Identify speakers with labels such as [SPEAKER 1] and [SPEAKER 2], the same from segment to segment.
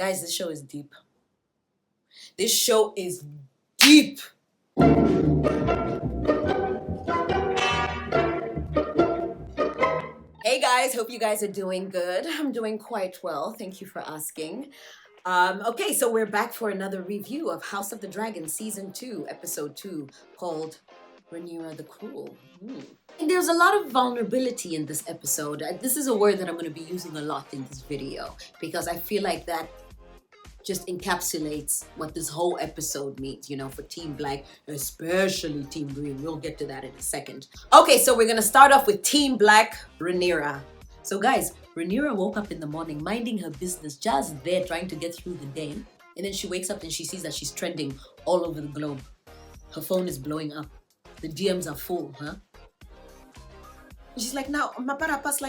[SPEAKER 1] Guys, this show is deep. This show is deep. Hey guys, hope you guys are doing good. I'm doing quite well. Thank you for asking. Okay, so we're back for another review of House of the Dragon Season 2, Episode 2, called Rhaenyra the Cruel. And there's a lot of vulnerability in this episode. This is a word that I'm going to be using a lot in this video because I feel like that just encapsulates what this whole episode means, for Team Black, especially Team Green. We'll get to that in a second. Okay, so we're gonna start off with Team Black, Rhaenyra. So guys, Rhaenyra woke up in the morning minding her business, just there trying to get through the day. And then she wakes up and she sees that she's trending all over the globe. Her phone is blowing up. The DMs are full, huh? And she's like, now, maparapas,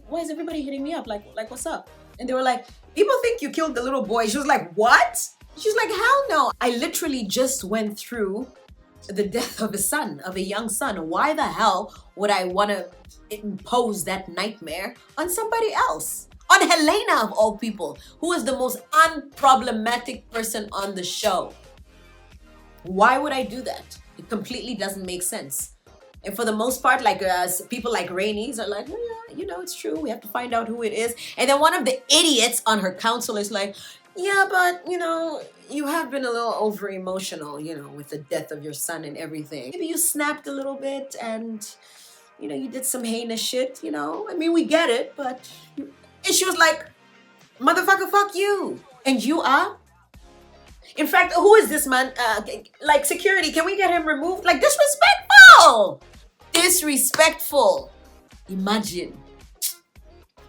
[SPEAKER 1] why is everybody hitting me up? Like, what's up? And they were like, people think you killed the little boy. She was like, what? She's like, hell no. I literally just went through the death of a young son. Why the hell would I want to impose that nightmare on somebody else? On Helena, of all people, who is the most unproblematic person on the show. Why would I do that? It completely doesn't make sense. And for the most part, people like Rhaenys are like, oh, yeah, it's true. We have to find out who it is. And then one of the idiots on her council is like, yeah, but, you have been a little over emotional, with the death of your son and everything. Maybe you snapped a little bit and, you did some heinous shit, I mean, we get it, but... And she was like, motherfucker, fuck you. And you are? In fact, who is this man? Security, can we get him removed? Disrespectful! Disrespectful. Imagine.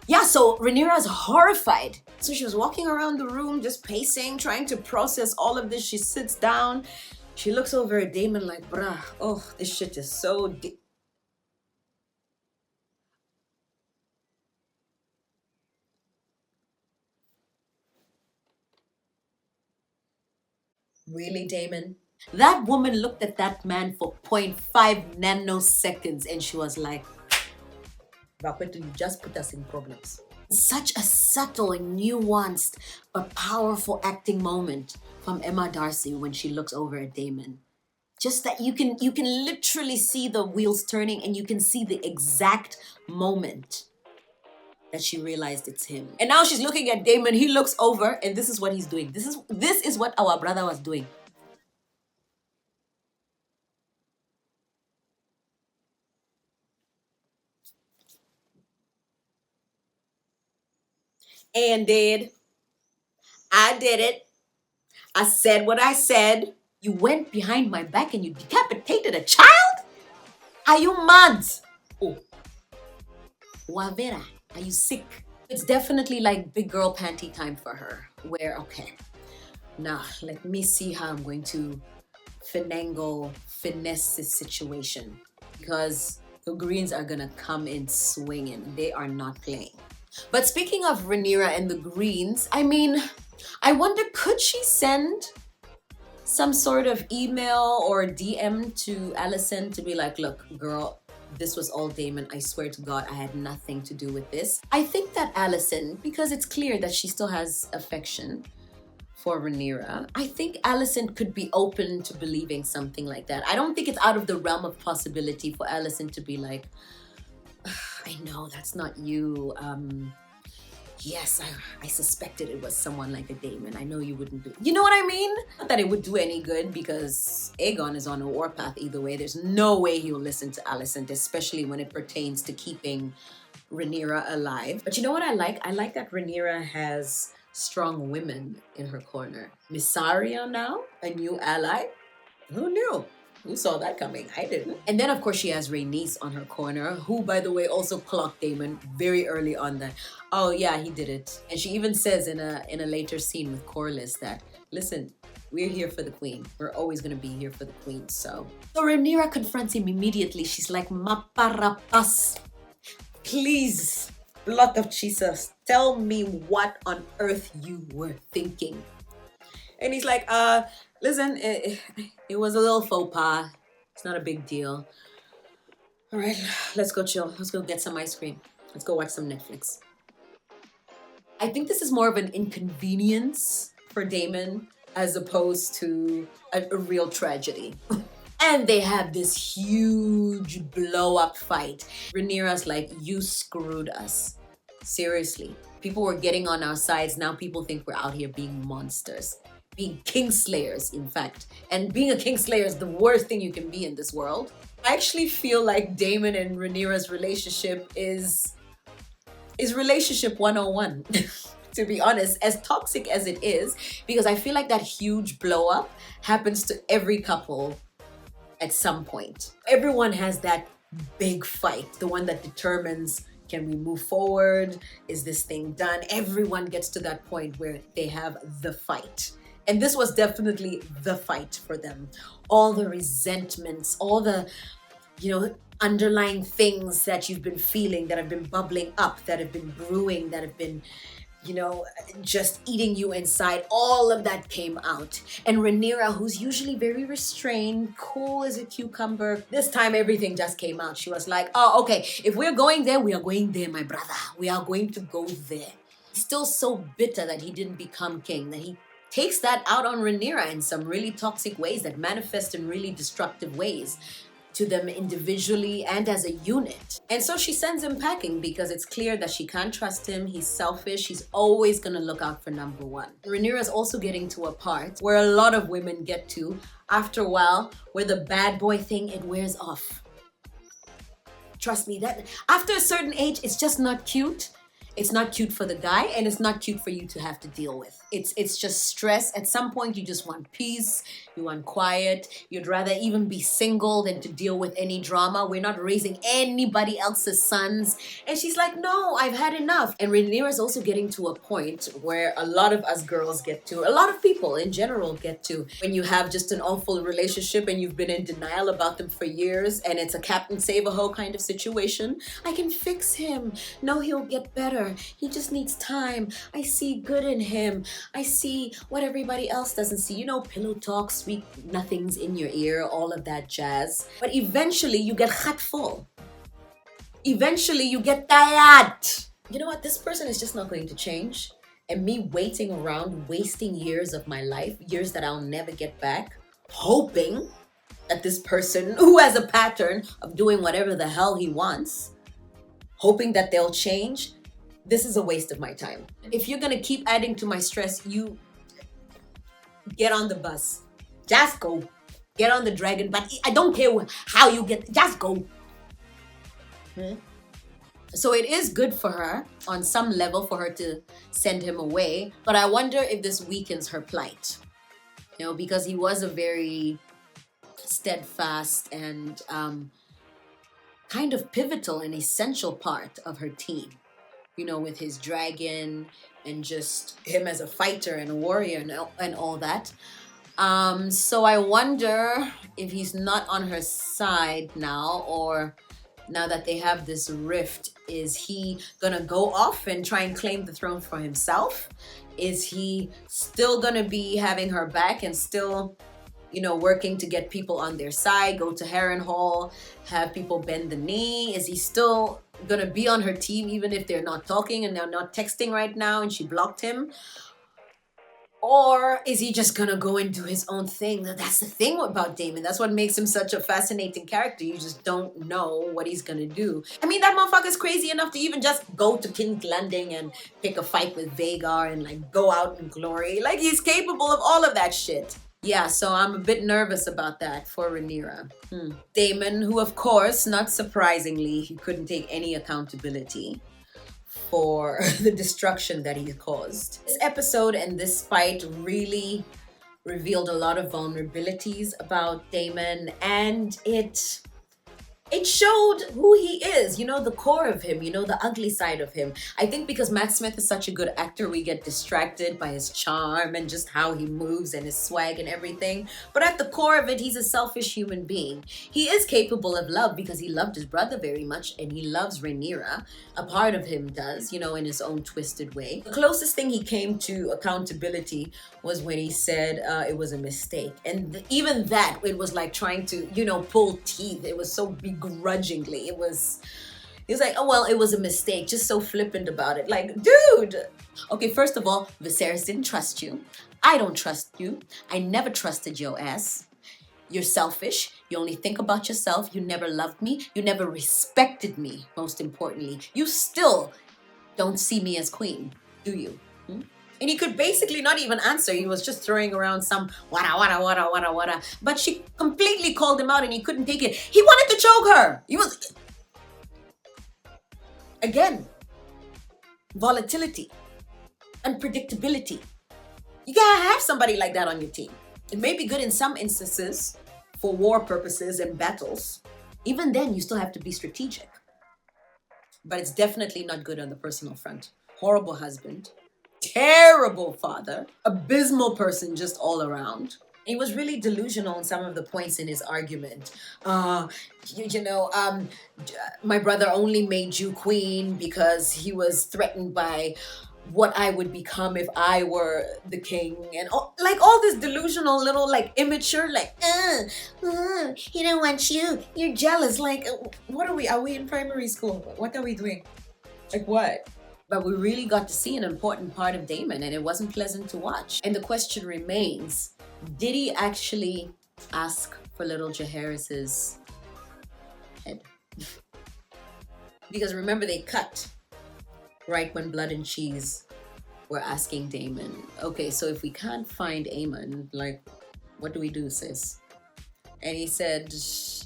[SPEAKER 1] Yeah, so Rhaenyra's horrified. So she was walking around the room, just pacing, trying to process all of this. She sits down. She looks over at Daemon like, bruh, oh, this shit is so deep. Really, Daemon? That woman looked at that man for 0.5 nanoseconds and she was like, Raquel, you just put us in problems. Such a subtle and nuanced but powerful acting moment from Emma Darcy when she looks over at Daemon. Just that you can literally see the wheels turning and you can see the exact moment that she realized it's him. And now she's looking at Daemon. He looks over and this is what he's doing. This is what our brother was doing. And I did it. I said what I said. You went behind my back and you decapitated a child? Are you mad? Oh. Wavera, are you sick? It's definitely like big girl panty time for her. Where, okay, now let me see how I'm going to finesse this situation. Because the Greens are gonna come in swinging. They are not playing. But speaking of Rhaenyra and the Greens, I mean, I wonder, could she send some sort of email or DM to Alicent to be like, look, girl, this was all Daemon. I swear to God, I had nothing to do with this. I think that Alicent, because it's clear that she still has affection for Rhaenyra, I think Alicent could be open to believing something like that. I don't think it's out of the realm of possibility for Alicent to be like, I know that's not you. Yes, I suspected it was someone like a Daemon. I know you wouldn't do. You know what I mean? Not that it would do any good because Aegon is on a warpath either way. There's no way he'll listen to Alicent, especially when it pertains to keeping Rhaenyra alive. But you know what I like? I like that Rhaenyra has strong women in her corner. Mysaria now, a new ally. Who knew? Who saw that coming? I didn't. And then, of course, she has Rhaenys on her corner, who, by the way, also clocked Daemon very early on that, oh, yeah, he did it. And she even says in a later scene with Corlys that, listen, we're here for the queen. We're always going to be here for the queen, so Rhaenyra confronts him immediately. She's like, maparapas, please, blood of Jesus, tell me what on earth you were thinking. And he's like, listen, it was a little faux pas. It's not a big deal. All right, let's go chill. Let's go get some ice cream. Let's go watch some Netflix. I think this is more of an inconvenience for Damon as opposed to a real tragedy. And they have this huge blow up fight. Rhaenyra's like, you screwed us. Seriously. People were getting on our sides. Now people think we're out here being monsters. Being kingslayers, in fact. And being a kingslayer is the worst thing you can be in this world. I actually feel like Daemon and Rhaenyra's relationship is relationship 101. To be honest, as toxic as it is, because I feel like that huge blow up happens to every couple at some point. Everyone has that big fight, the one that determines, can we move forward? Is this thing done? Everyone gets to that point where they have the fight. And this was definitely the fight for them. All the resentments, all the, underlying things that you've been feeling, that have been bubbling up, that have been brewing, that have been, just eating you inside, all of that came out. And Rhaenyra, who's usually very restrained, cool as a cucumber, this time everything just came out. She was like, oh, okay, if we're going there, we are going there, my brother. We are going to go there. He's still so bitter that he didn't become king, that he takes that out on Rhaenyra in some really toxic ways that manifest in really destructive ways to them individually and as a unit. And so she sends him packing because it's clear that she can't trust him. He's selfish. He's always going to look out for number one. Rhaenyra is also getting to a part where a lot of women get to after a while, where the bad boy thing, it wears off. Trust me, that after a certain age, it's just not cute. It's not cute for the guy, and it's not cute for you to have to deal with. It's just stress. At some point, you just want peace. You want quiet. You'd rather even be single than to deal with any drama. We're not raising anybody else's sons. And she's like, no, I've had enough. And Rhaenyra is also getting to a point where a lot of us girls get to, a lot of people in general get to, when you have just an awful relationship and you've been in denial about them for years, and it's a Captain Save-A-Ho kind of situation. I can fix him. No, he'll get better. He just needs time. I see good in him. I see what everybody else doesn't see. Pillow talk, sweet nothings in your ear, all of that jazz. But eventually you get heart full. Eventually you get tired. You know what? This person is just not going to change. And me waiting around, wasting years of my life, years that I'll never get back, hoping that this person who has a pattern of doing whatever the hell he wants, hoping that they'll change, this is a waste of my time. If you're going to keep adding to my stress, you get on the bus. Just go. Get on the dragon. But I don't care how you get. Just go. So it is good for her on some level for her to send him away. But I wonder if this weakens her plight. Because he was a very steadfast and kind of pivotal and essential part of her team. With his dragon and just him as a fighter and a warrior and all that. So I wonder if he's not on her side now, or now that they have this rift, is he gonna go off and try and claim the throne for himself? Is he still gonna be having her back and still, working to get people on their side, go to Harrenhal, have people bend the knee? Is he still gonna be on her team even if they're not talking and they're not texting right now and she blocked him? Or is he just gonna go and do his own thing? That's the thing about Daemon. That's what makes him such a fascinating character. You just don't know what he's gonna do. I mean, that motherfucker's crazy enough to even just go to King's Landing and pick a fight with Vhagar and go out in glory. He's capable of all of that shit. Yeah, so I'm a bit nervous about that for Rhaenyra. Daemon, who of course, not surprisingly, he couldn't take any accountability for the destruction that he caused. This episode and this fight really revealed a lot of vulnerabilities about Daemon, and it showed who he is, the core of him, the ugly side of him. I think because Matt Smith is such a good actor, we get distracted by his charm and just how he moves and his swag and everything. But at the core of it, he's a selfish human being. He is capable of love because he loved his brother very much, and he loves Rhaenyra. A part of him does, in his own twisted way. The closest thing he came to accountability was when he said it was a mistake. And even that, it was like trying to, pull teeth. It was so begrudgingly. It was He's like, oh, well, it was a mistake. Just so flippant about it. Like, dude. Okay, first of all, Viserys didn't trust you. I don't trust you. I never trusted your ass. You're selfish. You only think about yourself. You never loved me. You never respected me, most importantly. You still don't see me as queen, do you? Hmm? And he could basically not even answer. He was just throwing around some wada wada wada wada wada. But she completely called him out and he couldn't take it. He wanted to choke her. He was, again, volatility, unpredictability. You gotta have somebody like that on your team. It may be good in some instances for war purposes and battles. Even then, you still have to be strategic. But it's definitely not good on the personal front. Horrible husband, terrible father, abysmal person just all around. He was really delusional in some of the points in his argument. Uh, you know, my brother only made you queen because he was threatened by what I would become if I were the king, and like all this delusional little like immature like he don't want you, you're jealous. Like, what are we? Are we in primary school? What are we doing? Like what? But we really got to see an important part of Damon, and it wasn't pleasant to watch. And the question remains: did he actually ask for little Jaehaerys's head? Because remember, they cut right when Blood and Cheese were asking Damon, okay, so if we can't find Aemon, like, what do we do, sis? And he said,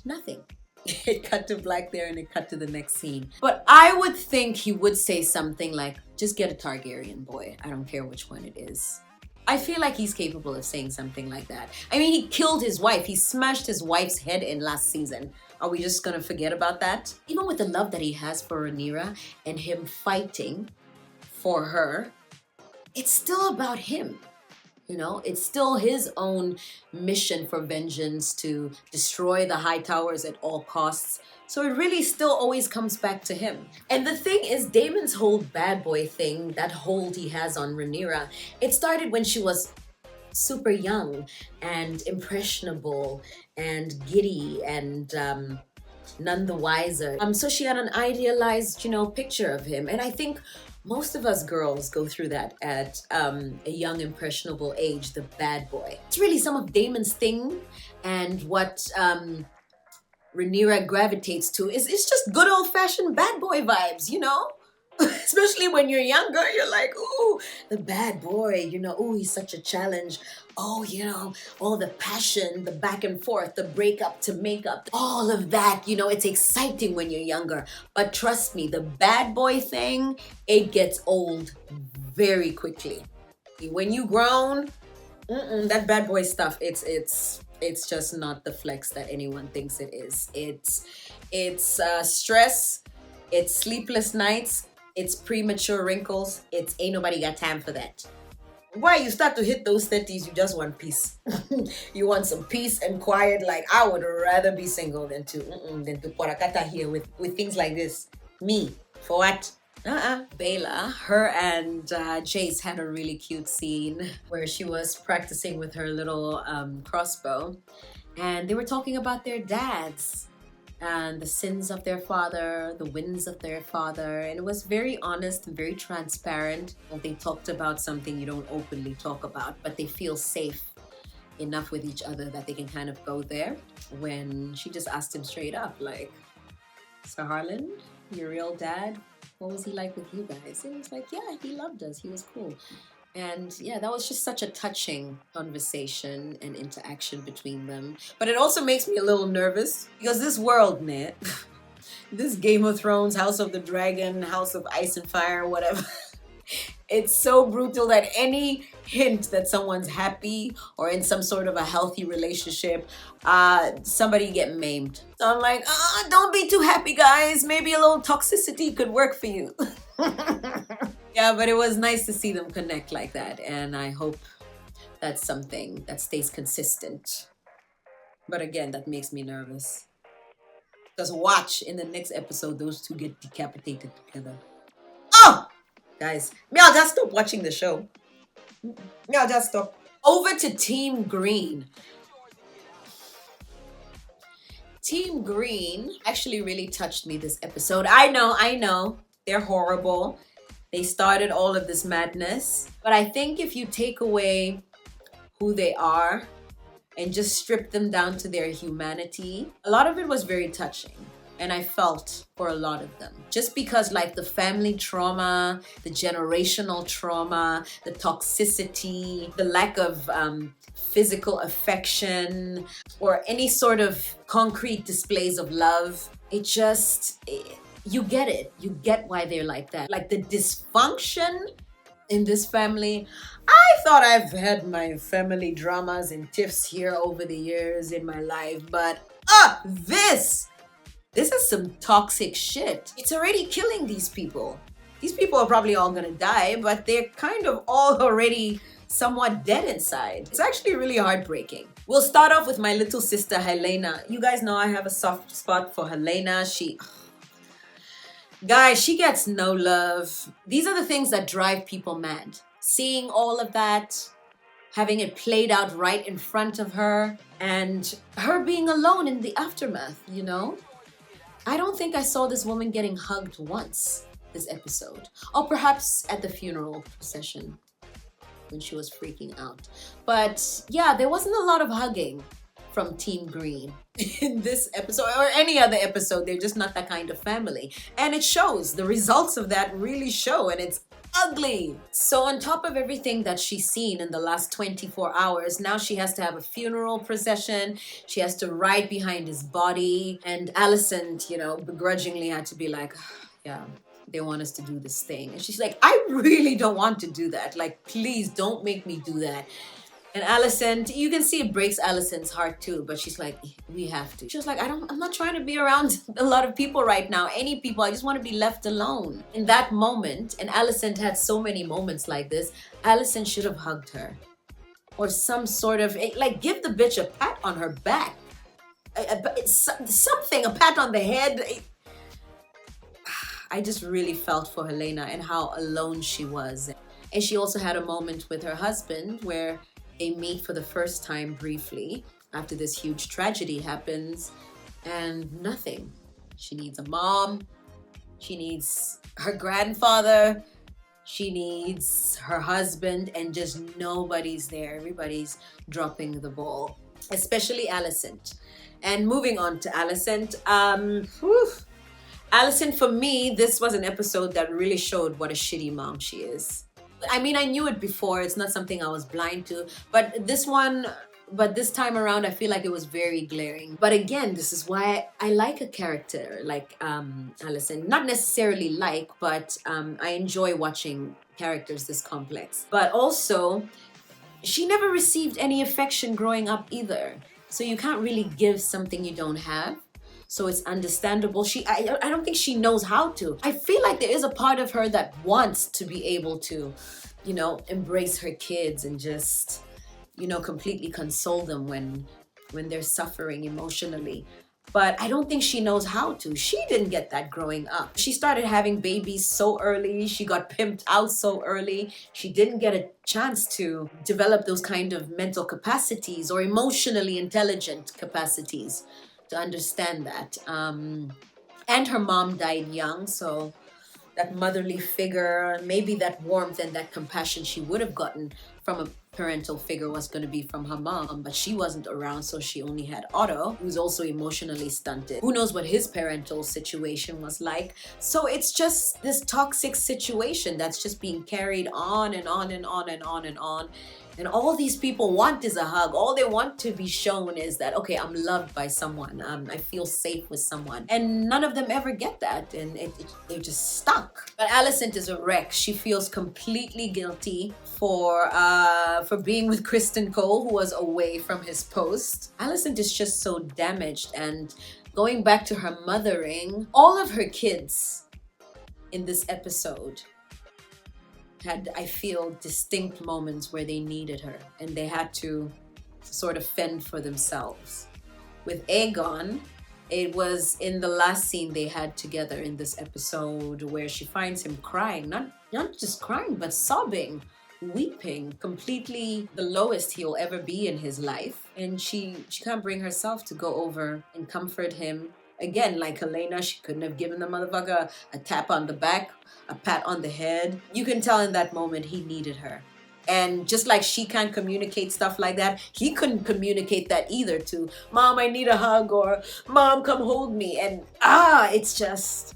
[SPEAKER 1] nothing. It cut to black there and it cut to the next scene. But I would think he would say something like, just get a Targaryen boy. I don't care which one it is. I feel like he's capable of saying something like that. I mean, he killed his wife. He smashed his wife's head in last season. Are we just gonna forget about that? Even with the love that he has for Rhaenyra and him fighting for her, it's still about him. You know, it's still his own mission for vengeance to destroy the high towers at all costs. So it really still always comes back to him. And the thing is, Damon's whole bad boy thing, that hold he has on Rhaenyra, it started when she was super young and impressionable and giddy and none the wiser. So she had an idealized, picture of him. And I think most of us girls go through that at a young, impressionable age, the bad boy. It's really some of Damon's thing, and what Rhaenyra gravitates to is it's just good old-fashioned bad boy vibes, Especially when you're younger, you're like, ooh, the bad boy, ooh, he's such a challenge. Oh, all the passion, the back and forth, the breakup to makeup, all of that, it's exciting when you're younger. But trust me, the bad boy thing, it gets old very quickly. When you grown, that bad boy stuff, it's just not the flex that anyone thinks it is. It's stress, it's sleepless nights, it's premature wrinkles. It's ain't nobody got time for that. Why you start to hit those 30s, you just want peace. You want some peace and quiet. Like, I would rather be single than to Porakata here with things like this. Me, for what? Bella, her and Jace had a really cute scene where she was practicing with her little crossbow, and they were talking about their dads and the sins of their father, the wins of their father. And it was very honest and very transparent. They talked about something you don't openly talk about, but they feel safe enough with each other that they can kind of go there. When she just asked him straight up, like, Sir Harlan, your real dad, what was he like with you guys? And he was like, yeah, he loved us. He was cool. And yeah, that was just such a touching conversation and interaction between them. But it also makes me a little nervous because this world, Ned, this Game of Thrones, House of the Dragon, House of Ice and Fire, whatever, it's so brutal that any hint that someone's happy or in some sort of a healthy relationship, somebody get maimed. So I'm like, don't be too happy, guys. Maybe a little toxicity could work for you. Yeah, but it was nice to see them connect like that. And I hope that's something that stays consistent. But again, that makes me nervous. Just watch in the next episode, those two get decapitated together. Oh! Guys, I'll just stop watching the show. I'll just stop. Over to Team Green. Team Green actually really touched me this episode. I know, they're horrible. They started all of this madness. But I think if you take away who they are and just strip them down to their humanity, a lot of it was very touching. And I felt for a lot of them. Just because, like, the family trauma, the generational trauma, the toxicity, the lack of physical affection, or any sort of concrete displays of love, you get it. You get why they're like that. Like, the dysfunction in this family. I thought I've had my family dramas and tiffs here over the years in my life, but this is some toxic shit. It's already killing these people. These people are probably all gonna die, but they're kind of all already somewhat dead inside. It's actually really heartbreaking. We'll start off with my little sister, Helena. You guys know I have a soft spot for Helena. Guys, she gets no love. These are the things that drive people mad. Seeing all of that, having it played out right in front of her, and her being alone in the aftermath, you know? I don't think I saw this woman getting hugged once this episode. Or perhaps at the funeral procession when she was freaking out. But yeah, there wasn't a lot of hugging from Team Green in this episode or any other episode. They're just not that kind of family. And it shows. The results of that really show, and it's ugly. So on top of everything that she's seen in the last 24 hours, now she has to have a funeral procession. She has to ride behind his body. And Alicent, begrudgingly had to be like, yeah, they want us to do this thing. And she's like, I really don't want to do that. Like, please don't make me do that. And Alicent, you can see it breaks Alicent's heart too, but she's like, we have to. She was like, I'm not trying to be around a lot of people right now. Any people, I just want to be left alone. In that moment, and Alicent had so many moments like this, Alicent should have hugged her. Or some sort of, like, give the bitch a pat on her back. Something, a pat on the head. I just really felt for Helena and how alone she was. And she also had a moment with her husband where they meet for the first time briefly after this huge tragedy happens, and nothing. She needs a mom. She needs her grandfather. She needs her husband, and just nobody's there. Everybody's dropping the ball, especially Alicent. And moving on to Alicent, Alicent, for me, this was an episode that really showed what a shitty mom she is. I mean, I knew it before. It's not something I was blind to. But this time around, I feel like it was very glaring. But again, this is why I like a character like Alicent. Not necessarily like, but I enjoy watching characters this complex. But also, she never received any affection growing up either. So you can't really give something you don't have. So it's understandable. I don't think she knows how to. I feel like there is a part of her that wants to be able to, embrace her kids and just, completely console them when they're suffering emotionally. But I don't think she knows how to. She didn't get that growing up. She started having babies so early. She got pimped out so early. She didn't get a chance to develop those kind of mental capacities or emotionally intelligent capacities to understand that. And her mom died young, so that motherly figure, maybe that warmth and that compassion she would have gotten from a parental figure was going to be from her mom, but she wasn't around, so she only had Otto, who's also emotionally stunted. Who knows what his parental situation was like? So it's just this toxic situation that's just being carried on and on and on and on and on. And all these people want is a hug. All they want to be shown is that, okay, I'm loved by someone. I feel safe with someone. And none of them ever get that. And they're just stuck. But Alicent is a wreck. She feels completely guilty for being with Kristen Cole, who was away from his post. Alicent is just so damaged. And going back to her mothering, all of her kids in this episode had, I feel, distinct moments where they needed her and they had to sort of fend for themselves. With Aegon, it was in the last scene they had together in this episode where she finds him crying, not just crying, but sobbing weeping, completely the lowest he'll ever be in his life. And she can't bring herself to go over and comfort him. Again, like Helena, she couldn't have given the motherfucker a tap on the back, a pat on the head. You can tell in that moment he needed her. And just like she can't communicate stuff like that, he couldn't communicate that either to Mom, I need a hug, or Mom, come hold me. And it's just,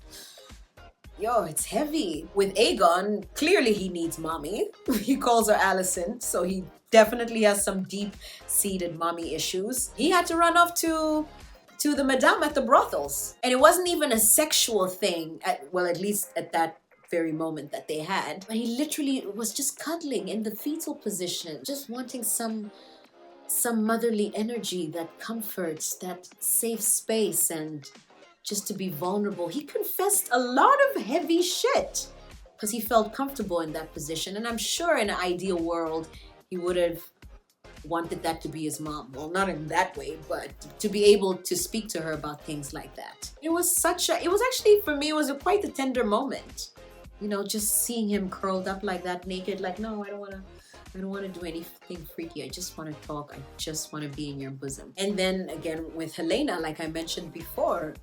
[SPEAKER 1] yo, it's heavy. With Aegon, clearly he needs mommy. He calls her Allison, so he definitely has some deep-seated mommy issues. He had to run off to the madame at the brothels. And it wasn't even a sexual thing, at least at that very moment that they had. But he literally was just cuddling in the fetal position, just wanting some motherly energy that comforts, that safe space, and just to be vulnerable. He confessed a lot of heavy shit because he felt comfortable in that position. And I'm sure in an ideal world, he would have wanted that to be his mom. Well, not in that way, but to be able to speak to her about things like that. It was actually, for me, it was quite a tender moment. You know, just seeing him curled up like that, naked, like, no, I don't want to do anything freaky. I just want to talk. I just want to be in your bosom. And then again with Helena, like I mentioned before,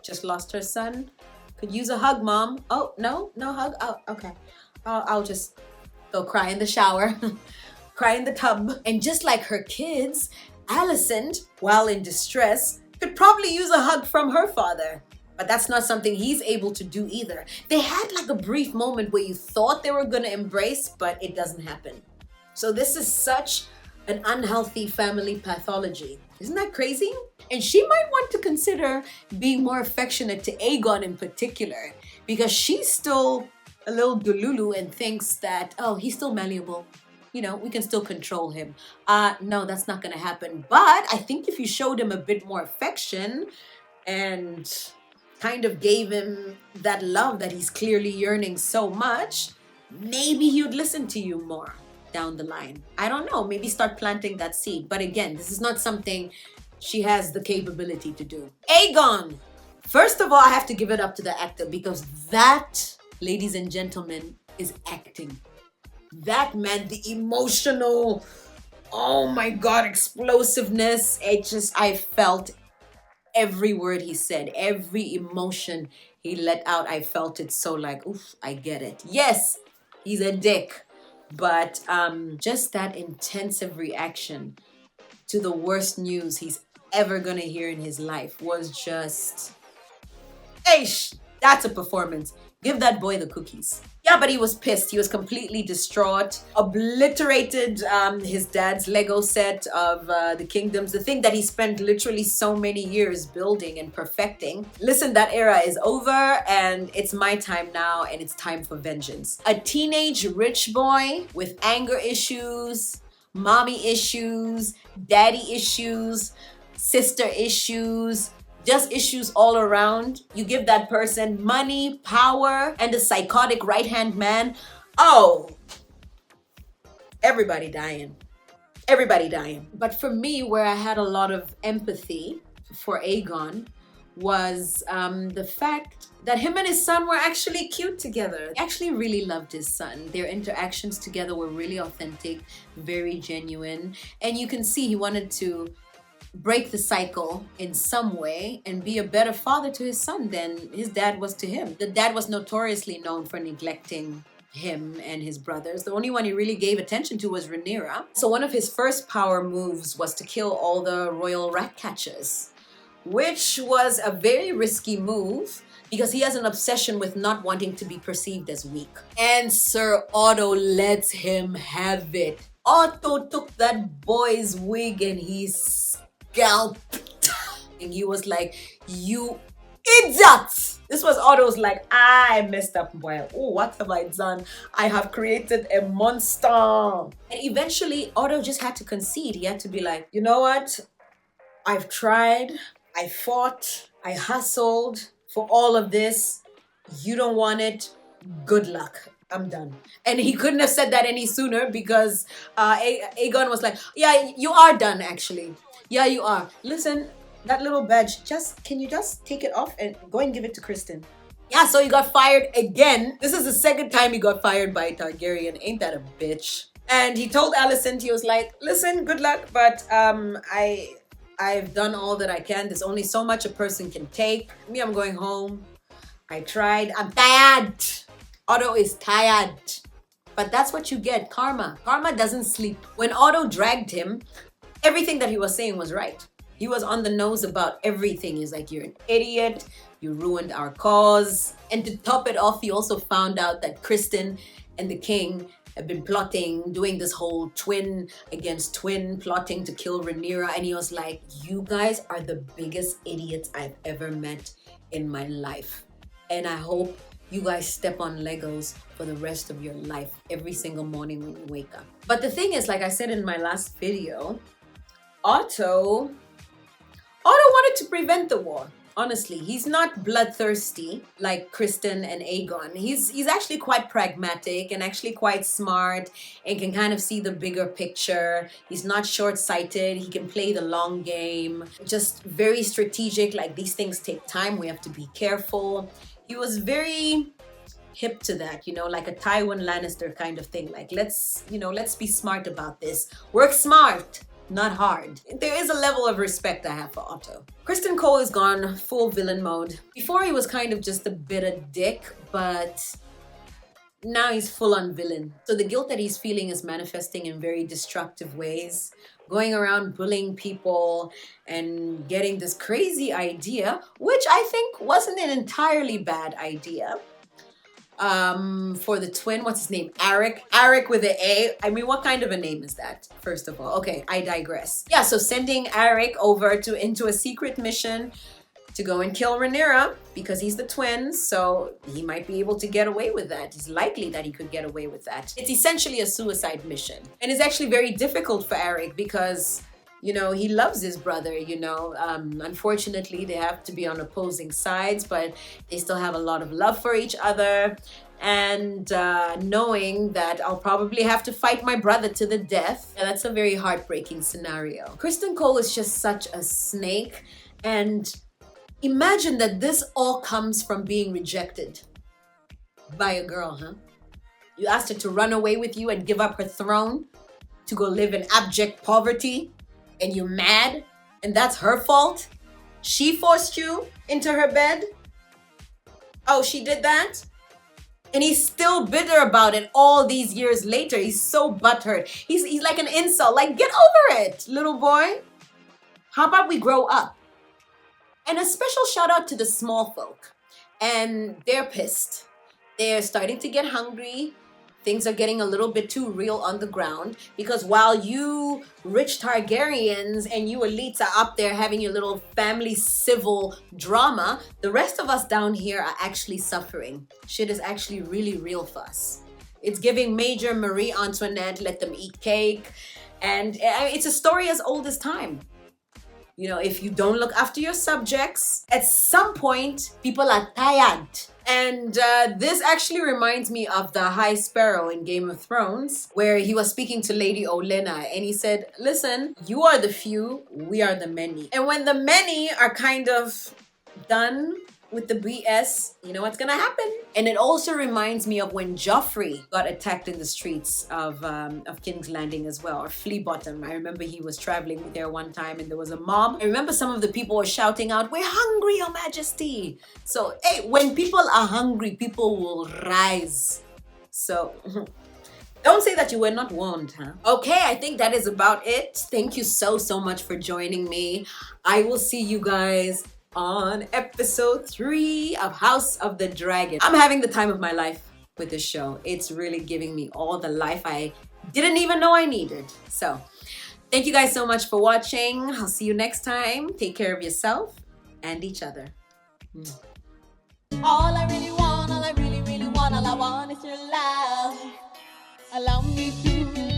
[SPEAKER 1] just lost her son. Could use a hug, Mom. Oh, no hug. Oh, okay. I'll just go cry in the shower, cry in the tub. And just like her kids, Allison, while in distress, could probably use a hug from her father. But that's not something he's able to do either. They had like a brief moment where you thought they were going to embrace, but it doesn't happen. So this is such an unhealthy family pathology. Isn't that crazy? And she might want to consider being more affectionate to Aegon in particular, because she's still a little delulu and thinks that, oh, he's still malleable. You know, we can still control him. No, that's not going to happen. But I think if you showed him a bit more affection and kind of gave him that love that he's clearly yearning so much, maybe he would listen to you more down the line. I don't know, maybe start planting that seed. But again, this is not something she has the capability to do. Aegon! First of all, I have to give it up to the actor, because that, ladies and gentlemen, is acting. That man, the emotional, oh my God, explosiveness. I felt every word he said, every emotion he let out. I felt it so like, oof, I get it. Yes, he's a dick. But just that intensive reaction to the worst news he's ever gonna hear in his life was just, that's a performance. Give that boy the cookies. Yeah, but he was pissed. He was completely distraught. Obliterated his dad's Lego set of the kingdoms, the thing that he spent literally so many years building and perfecting. Listen, that era is over, and it's my time now, and it's time for vengeance. A teenage rich boy with anger issues, mommy issues, daddy issues, sister issues, just issues all around. You give that person money, power, and a psychotic right-hand man. Oh, everybody dying. Everybody dying. But for me, where I had a lot of empathy for Aegon was the fact that him and his son were actually cute together. He actually really loved his son. Their interactions together were really authentic, very genuine. And you can see he wanted to break the cycle in some way and be a better father to his son than his dad was to him. The dad was notoriously known for neglecting him and his brothers. The only one he really gave attention to was Rhaenyra. So one of his first power moves was to kill all the royal rat catchers, which was a very risky move because he has an obsession with not wanting to be perceived as weak. And Sir Otto lets him have it. Otto took that boy's wig and he scalped. And he was like, you idiot! This was Otto's like, I messed up, boy. Oh, what have I done? I have created a monster. And eventually, Otto just had to concede. He had to be like, you know what? I've tried. I fought. I hustled for all of this. You don't want it. Good luck. I'm done. And he couldn't have said that any sooner because Aegon was like, yeah, you are done, actually. Yeah, you are. Listen, that little badge, can you just take it off and go and give it to Kristen? Yeah, so he got fired again. This is the second time he got fired by a Targaryen. Ain't that a bitch? And he told Alicent, he was like, listen, good luck, but I've done all that I can. There's only so much a person can take. Me, I'm going home. I tried. I'm tired. Otto is tired. But that's what you get. Karma. Karma doesn't sleep. When Otto dragged him, everything that he was saying was right. He was on the nose about everything. He's like, you're an idiot. You ruined our cause. And to top it off, he also found out that Kristen and the king have been plotting, doing this whole twin against twin, plotting to kill Rhaenyra. And he was like, you guys are the biggest idiots I've ever met in my life. And I hope you guys step on Legos for the rest of your life, every single morning when you wake up. But the thing is, like I said in my last video, Otto wanted to prevent the war. Honestly, he's not bloodthirsty like Kristen and Aegon. He's actually quite pragmatic and actually quite smart and can kind of see the bigger picture. He's not short-sighted. He can play the long game. Just very strategic. Like, these things take time. We have to be careful. He was very hip to that, like a Tywin Lannister kind of thing. Like, let's be smart about this. Work smart, not hard. There is a level of respect I have for Otto. Criston Cole is gone full villain mode. Before he was kind of just a bit of dick, but now he's full on villain. So the guilt that he's feeling is manifesting in very destructive ways, going around bullying people and getting this crazy idea, which I think wasn't an entirely bad idea. For the twin, what's his name? Arik with an A. I mean, what kind of a name is that? First of all, okay, I digress. Yeah, so sending Arik over into a secret mission to go and kill Rhaenyra because he's the twin, so he might be able to get away with that. It's likely that he could get away with that. It's essentially a suicide mission, and it's actually very difficult for Arik because he loves his brother, Unfortunately, they have to be on opposing sides, but they still have a lot of love for each other. And knowing that I'll probably have to fight my brother to the death, and that's a very heartbreaking scenario. Criston Cole is just such a snake. And imagine that this all comes from being rejected by a girl, huh? You asked her to run away with you and give up her throne to go live in abject poverty. And you're mad, and that's her fault? She forced you into her bed? Oh, she did that? And he's still bitter about it all these years later. He's so butthurt. He's like an insult. Like, get over it, little boy. How about we grow up? And a special shout out to the small folk. And they're pissed. They're starting to get hungry. Things are getting a little bit too real on the ground because while you rich Targaryens and you elites are up there having your little family civil drama, the rest of us down here are actually suffering. Shit is actually really real for us. It's giving major Marie Antoinette, let them eat cake. And it's a story as old as time. If you don't look after your subjects, at some point, people are tired. And this actually reminds me of the High Sparrow in Game of Thrones, where he was speaking to Lady Olenna and he said, listen, you are the few, we are the many. And when the many are kind of done with the BS, you know what's gonna happen? And it also reminds me of when Joffrey got attacked in the streets of King's Landing as well, or Flea Bottom. I remember he was traveling there one time and there was a mob. I remember some of the people were shouting out, we're hungry, Your Majesty. So, hey, when people are hungry, people will rise. So, don't say that you were not warned, huh? Okay, I think that is about it. Thank you so much for joining me. I will see you guys on episode 3 of House of the Dragon. I'm having the time of my life with this show. It's really giving me all the life I didn't even know I needed. So, thank you guys so much for watching. I'll see you next time. Take care of yourself and each other.
[SPEAKER 2] All I really want, all I really want is your love. Allow me to